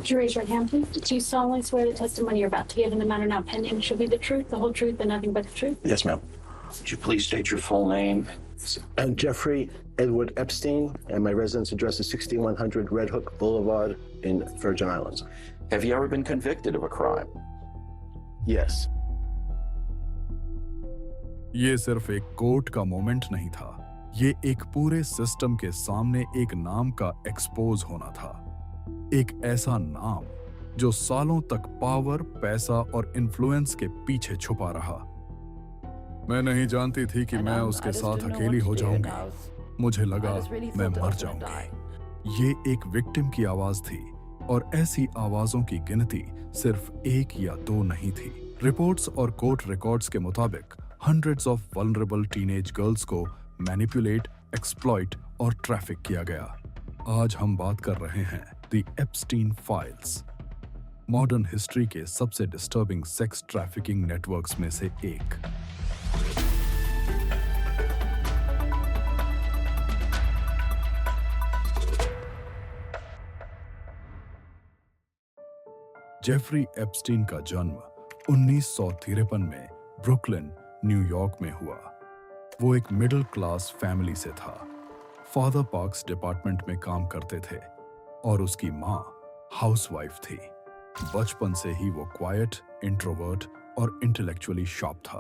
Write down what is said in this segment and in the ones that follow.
Would you raise your hand, please? Do you solemnly swear the testimony you're about to give in the matter now pending shall be the truth, the whole truth, and nothing but the truth? Yes, ma'am. Would you please state your full name? I'm Jeffrey Edward Epstein, and my residence address is 6100 Red Hook Boulevard in Virgin Islands. Have you ever been convicted of a crime? Yes. ये सिर्फ एक court का moment नहीं था, ये एक पूरे system के सामने एक नाम का एक्सपोज होना था। एक ऐसा नाम जो सालों तक पावर, पैसा और इन्फ्लुएंस के पीछे छुपा रहा। मैं नहीं जानती थी कि मैं उसके साथ अकेली हो जाऊंगी। मुझे लगा मैं मर जाऊंगी। ये एक विक्टिम की आवाज थी और ऐसी आवाजों की गिनती सिर्फ एक या दो नहीं थी। रिपोर्ट्स और कोर्ट रिकॉर्ड्स के मुताबिक hundreds of vulnerable teenage girls को मैनिपुलेट, एक्सप्लॉइट और ट्रैफिक किया गया। आज हम बात कर रहे हैं the Epstein files, modern history के सबसे डिस्टर्बिंग सेक्स ट्रैफिकिंग नेटवर्क्स में से एक। जेफरी एप्स्टीन का जन्म 1953 में ब्रुकलिन, न्यूयॉर्क में हुआ। वो एक मिडिल क्लास फैमिली से था। फादर पार्क्स डिपार्टमेंट में काम करते थे और उसकी माँ हाउसवाइफ थी। बचपन से ही वो क्वाइट, इंट्रोवर्ट और इंटेलेक्चुअली शार्प था।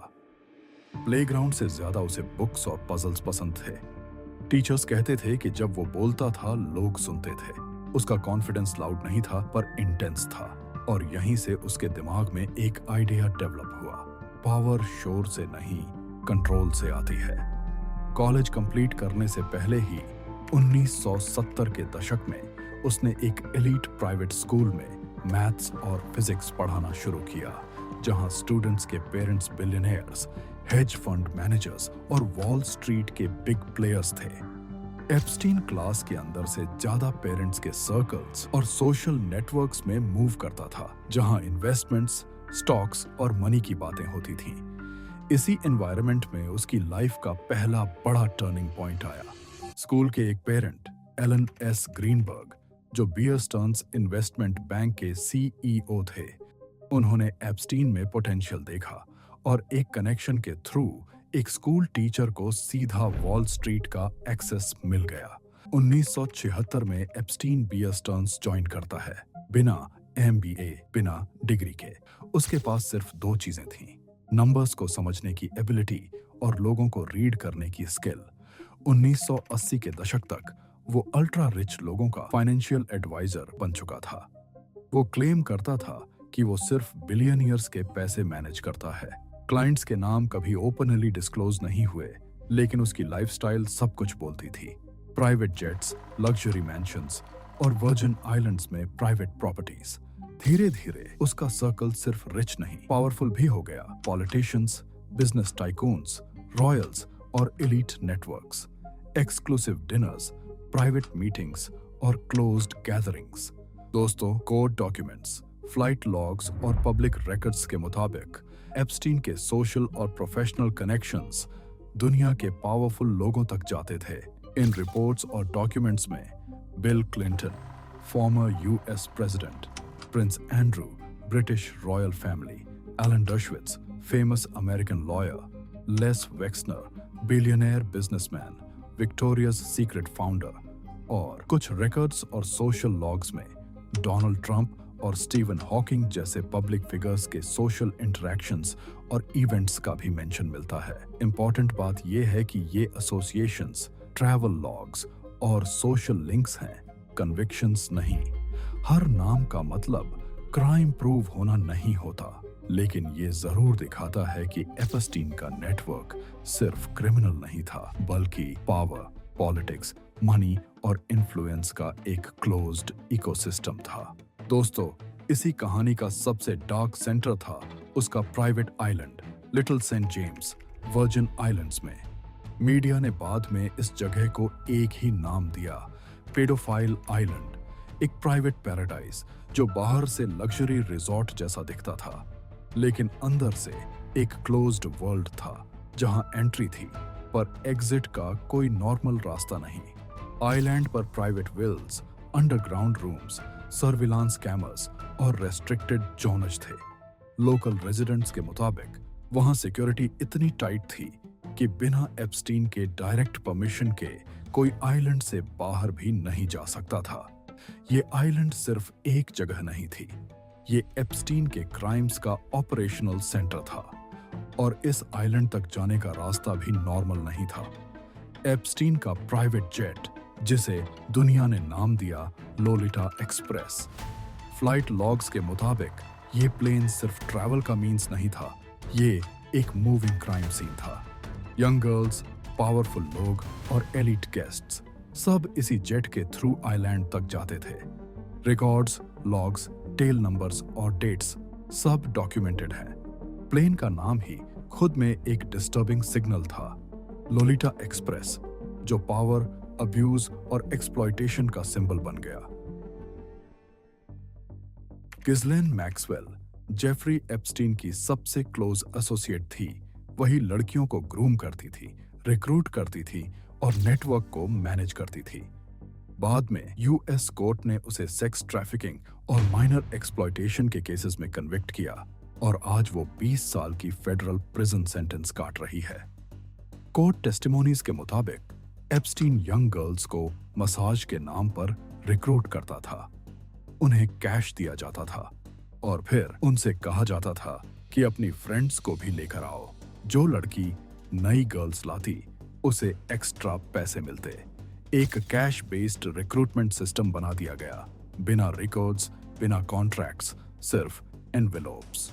प्लेग्राउंड से ज्यादा उसे बुक्स और पजल्स पसंद थे। टीचर्स कहते थे कि जब वो बोलता था लोग सुनते थे। उसका कॉन्फिडेंस लाउड नहीं था पर इंटेंस था और यहीं से उसके दिमाग में एक आइडिया डेवलप हुआ। पावर शोर से नहीं, कंट्रोल से आती है। कॉलेज कंप्लीट करने से पहले ही 1970 के दशक में उसने एक एलीट प्राइवेट स्कूल में मैथ्स और फिजिक्स पढ़ाना शुरू किया, जहां स्टूडेंट्स के parents billionaires, hedge fund managers और वॉल स्ट्रीट के बिग प्लेयर्स थे। एप्स्टीन क्लास के अंदर से ज्यादा पेरेंट्स के सर्कल्स और सोशल नेटवर्क्स में मूव करता था, जहां इन्वेस्टमेंट्स, स्टॉक्स और मनी की बातें होती थीं। इसी एनवायरनमेंट में उसकी लाइफ का पहला बड़ा टर्निंग पॉइंट आया। स्कूल के एक पेरेंट, एलन एस ग्रीनबर्ग, जो बियर स्टर्न्स इन्वेस्टमेंट बैंक के सीईओ थे, उन्होंने एप्स्टीन में पोटेंशियल देखा और एक कनेक्शन के थ्रू एक स्कूल टीचर को सीधा वॉल स्ट्रीट का एक्सेस मिल गया। 1976 में एप्स्टीन बियर स्टर्न्स ज्वाइन करता है, बिना MBA, बिना डिग्री के। उसके पास सिर्फ दो चीजें थीं, नंबर्स को समझने की एबिलिटी और लोगों को रीड करने की स्किल। 1980 के दशक तक वो अल्ट्रा रिच लोगों का फाइनेंशियल एडवाइजर बन चुका था। वो क्लेम करता था कि वो सिर्फ बिलियनियर्स के पैसे मैनेज करता है। क्लाइंट्स के नाम कभी ओपनली डिस्क्लोज नहीं हुए, लेकिन उसकी लाइफस्टाइल सब कुछ बोलती थी। प्राइवेट जेट्स, लग्जरी मैंशंस और वर्जिन आइलैंड्स में प्राइवेट प्रॉपर्टीज। धीरे धीरे उसका सर्कल सिर्फ रिच नहीं, पावरफुल भी हो गया। पॉलिटिशियंस, बिजनेस टाइकून्स, रॉयल्स और elite networks, exclusive dinners, private meetings और क्लोज्ड गैदरिंग्स। दोस्तों, कोर्ट डॉक्यूमेंट्स, फ्लाइट लॉग्स और पब्लिक रिकॉर्ड्स के मुताबिक एप्स्टीन के सोशल और प्रोफेशनल कनेक्शंस दुनिया के पावरफुल लोगों तक जाते थे। इन रिपोर्ट्स और डॉक्यूमेंट्स में Bill Clinton, former US president, prince Andrew, British royal family, Alan Dershowitz, famous American lawyer, Les Wexner, billionaire businessman, Victoria's Secret founder, और कुछ रिकॉर्ड्स और सोशल लॉग्स में डोनाल्ड ट्रंप और स्टीवन हॉकिंग जैसे public figures के social interactions और events का भी मेंशन मिलता है। इंपॉर्टेंट बात यह है कि ये एसोसिएशंस, ट्रैवल लॉग्स और सोशल लिंक्स हैं, कन्विक्शंस नहीं। हर नाम का मतलब क्राइम प्रूव होना नहीं होता, लेकिन ये जरूर दिखाता है कि एप्स्टीन का नेटवर्क सिर्फ क्रिमिनल नहीं था, बल्कि पावर, पॉलिटिक्स, मनी और इन्फ्लुएंस का एक क्लोज्ड इकोसिस्टम था। दोस्तों, इसी कहानी का सबसे डार्क सेंटर था उसका private island, Little Saint James, Virgin Islands में। मीडिया ने बाद में इस जगह को एक ही नाम दिया, पेडोफाइल आइलैंड। एक प्राइवेट पैराडाइज जो बाहर से लग्जरी रिजॉर्ट जैसा दिखता था, लेकिन अंदर से एक क्लोज्ड वर्ल्ड था, जहां एंट्री थी पर एग्जिट का कोई नॉर्मल रास्ता नहीं। आइलैंड पर private villas, underground rooms, surveillance cameras और रेस्ट्रिक्टेड जोनज थे। लोकल रेजिडेंट्स के मुताबिक वहां सिक्योरिटी इतनी टाइट थी कि बिना एप्स्टीन के डायरेक्ट परमिशन के कोई आइलैंड से बाहर भी नहीं जा सकता था। ये आइलैंड सिर्फ एक जगह नहीं थी, ये एप्स्टीन के क्राइम्स का ऑपरेशनल सेंटर था और इस आइलैंड तक जाने का रास्ता भी नॉर्मल नहीं था। एप्स्टीन का प्राइवेट जेट, जिसे दुनिया ने नाम दिया लोलिटा एक्सप्रेस, फ्लाइट लॉग्स के मुताबिक ये प्लेन सिर्फ ट्रैवल का मींस नहीं था, ये एक मूविंग क्राइम सीन था। यंग गर्ल्स, पावरफुल लोग और एलिट गेस्ट्स सब इसी जेट के थ्रू आइलैंड तक जाते थे। रिकॉर्ड्स, लॉग्स, टेल नंबर्स और डेट्स सब डॉक्यूमेंटेड है। प्लेन का नाम ही खुद में एक डिस्टर्बिंग सिग्नल था, लोलिटा एक्सप्रेस, जो पावर, अब्यूज और एक्सप्लॉयटेशन का सिंबल बन गया। गिस्लेन मैक्सवेल जेफरी एप्स्टीन की सबसे क्लोज एसोसिएट थी। वही लड़कियों को ग्रूम करती थी, रिक्रूट करती थी और नेटवर्क को मैनेज करती थी। बाद में यूएस कोर्ट ने उसे सेक्स ट्रैफिकिंग और माइनर एक्सप्लॉयटेशन के केसेस में कन्विक्ट किया और आज वो 20 साल की फेडरल प्रिजन सेंटेंस काट रही है। कोर्ट टेस्टिमोनीज के मुताबिक एप्स्टीन यंग गर्ल्स को मसाज के नाम पर रिक्रूट करता था। उन्हें कैश दिया जाता था और फिर उनसे कहा जाता था कि अपनी फ्रेंड्स को भी लेकर आओ। जो लड़की नई गर्ल्स लाती, उसे एक्स्ट्रा पैसे मिलते। एक कैश बेस्ड रिक्रूटमेंट सिस्टम बना दिया गया, बिना रिकॉर्ड्स, बिना कॉन्ट्रैक्ट्स, सिर्फ एनवेलोप्स।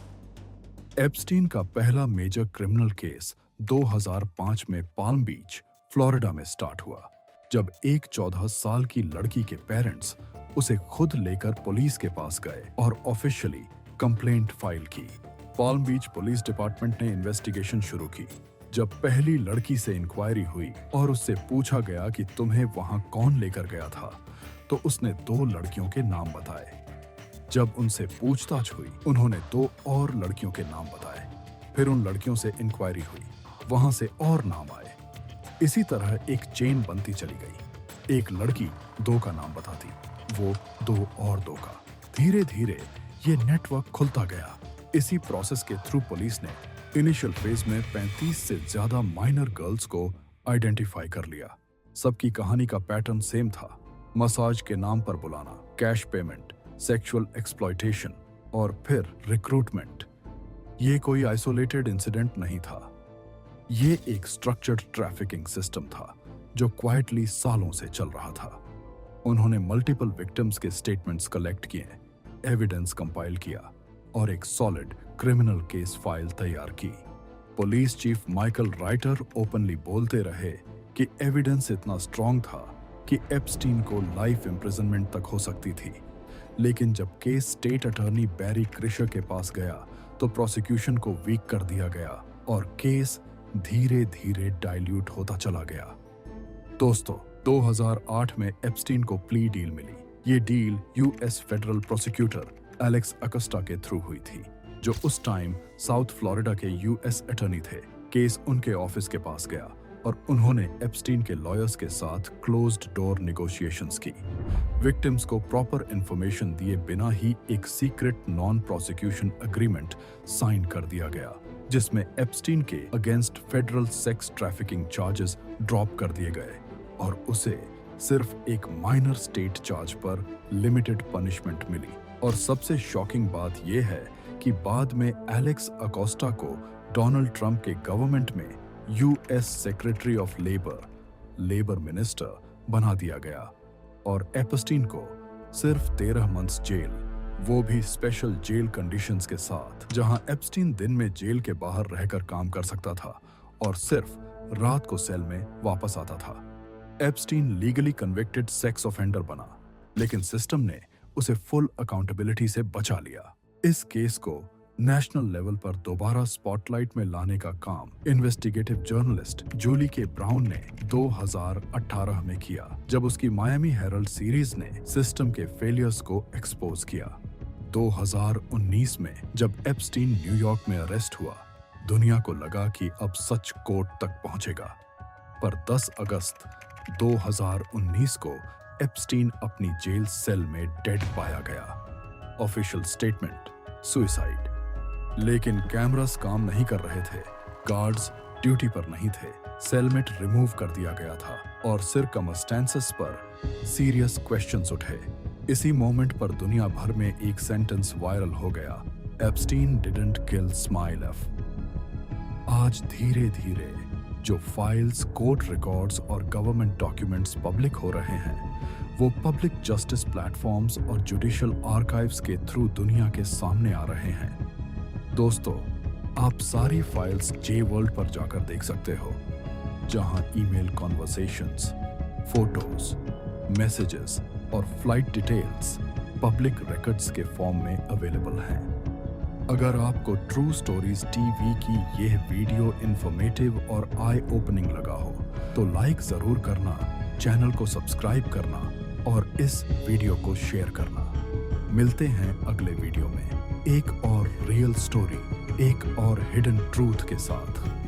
एप्स्टीन का पहला मेजर क्रिमिनल केस 2005 में पाल्म बीच, फ्लोरिडा में स्टार्ट हुआ, जब एक 14 साल की लड़की के पेरेंट्स उसे खुद लेकर पुलिस के पास गए और ऑफिशियली कंप्लेंट फाइल की। पाल्म बीच पुलिस डिपार्टमेंट ने इन्वेस्टिगेशन शुरू की। जब पहली लड़की से इंक्वायरी हुई और उससे पूछा गया कि तुम्हें वहां कौन लेकर गया था, तो उसने 2 लड़कियों के नाम बताए। जब उनसे पूछताछ हुई, उन्होंने 2 और लड़कियों के नाम बताए। फिर उन लड़कियों से इंक्वायरी हुई, वहां से और नाम आए। इसी तरह एक चेन बनती चली गई। एक लड़की 2 का नाम बताती, वो 2 और 2 का। धीरे धीरे ये नेटवर्क खुलता गया। इसी प्रोसेस के थ्रू पुलिस ने इनिशियल फेज में 35 से ज्यादा माइनर गर्ल्स को आइडेंटिफाई कर लिया। सबकी कहानी का पैटर्न सेम था, मसाज के नाम पर बुलाना, कैश पेमेंट, सेक्सुअल एक्सप्लॉयटेशन और फिर रिक्रूटमेंट। ये कोई आइसोलेटेड इंसिडेंट नहीं था, ये एक स्ट्रक्चर्ड ट्रैफिकिंग सिस्टम था जो क्वाइटली सालों से चल रहा था। उन्होंने मल्टीपल विक्टिम्स के स्टेटमेंट्स कलेक्ट किए, एविडेंस कंपाइल किया और एक सॉलिड क्रिमिनल केस फाइल तैयार की। Police chief Michael writer openly बोलते रहे कि एविडेंस इतना स्ट्रॉन्ग था कि एप्स्टीन को लाइफ इम्प्रिजनमेंट तक हो सकती थी। लेकिन जब केस स्टेट अटॉर्नी बैरी क्रिशर के पास गया तो प्रोसिक्यूशन को वीक कर दिया गया और केस धीरे धीरे डाइल्यूट होता चला गया। दोस्तों, 2008 में एप्स्टीन को प्ली डील मिली। ये deal US federal prosecutor Alex Acosta के थ्रू हुई थी, जो उस टाइम साउथ फ्लोरिडा के यूएस अटॉर्नी थे। केस उनके ऑफिस के पास गया और उन्होंने एप्स्टीन के लॉयर्स के साथ क्लोज्ड डोर नेगोशिएशंस की। विक्टिम्स को प्रॉपर इंफॉर्मेशन दिए बिना ही एक secret non prosecution agreement sign कर दिया गया, जिसमें एप्स्टीन के against federal sex trafficking charges drop कर दिए गए और उसे सिर्फ एक माइनर स्टेट चार्ज पर लिमिटेड पनिशमेंट मिली। और सबसे शॉकिंग बात यह है कि बाद में एलेक्स अकोस्टा को डोनाल्ड ट्रंप के गवर्नमेंट में US secretary of labour minister बना दिया गया और एप्स्टीन को सिर्फ 13 मंथ्स जेल, वो भी स्पेशल जेल कंडीशंस के साथ, जहां एप्स्टीन दिन में जेल के बाहर रहकर काम कर सकता था और सिर्फ रात को सेल में वापस आता था। Epstein legally convicted sex offender बना, लेकिन सिस्टम ने उसे फुल अकाउंटेबिलिटी से बचा लिया। इस केस को नेशनल लेवल पर दोबारा स्पॉटलाइट में लाने का काम इन्वेस्टिगेटिव जर्नलिस्ट जूली के ब्राउन ने 2018 में किया, जब उसकी मायामी हेरल्ड सीरीज ने सिस्टम के फेलियर्स को एक्सपोज किया। 2019 में जब एप्स्टीन न्यूयॉर्क में अरेस्ट हुआ, दुनिया को लगा कि अब सच कोर्ट तक पहुंचेगा। पर 10 अगस्त 2019 को एप्स्टीन अपनी जेल सेल में डेड पाया गया। Official statement, suicide. लेकिन कैमरास काम नहीं कर रहे थे, गार्ड्स ड्यूटी पर नहीं थे, सेलमेट रिमूव कर दिया गया था और सिरकमस्टेंसेस पर सीरियस क्वेश्चंस उठे। इसी मोमेंट पर दुनिया भर में एक सेंटेंस वायरल हो गया, एप्स्टीन डिडंट किल स्माइलेफ। आज धीरे धीरे जो फाइल्स, कोर्ट रिकॉर्ड्स और गवर्नमेंट डॉक्यूमेंट्स पब्लिक हो रहे हैं, वो पब्लिक जस्टिस प्लेटफॉर्म्स और जुडिशियल आर्काइव्स के थ्रू दुनिया के सामने आ रहे हैं। दोस्तों, आप सारी फाइल्स जे वर्ल्ड पर जाकर देख सकते हो, जहां ईमेल कॉन्वर्सेशंस, फोटोज, मैसेजेस और फ्लाइट डिटेल्स पब्लिक रिकॉर्ड्स के फॉर्म में अवेलेबल हैं। अगर आपको ट्रू स्टोरीज टीवी की यह वीडियो इंफॉर्मेटिव और आई ओपनिंग लगा हो तो लाइक जरूर करना, चैनल को सब्सक्राइब करना और इस वीडियो को शेयर करना। मिलते हैं अगले वीडियो में एक और रियल स्टोरी, एक और हिडन ट्रूथ के साथ।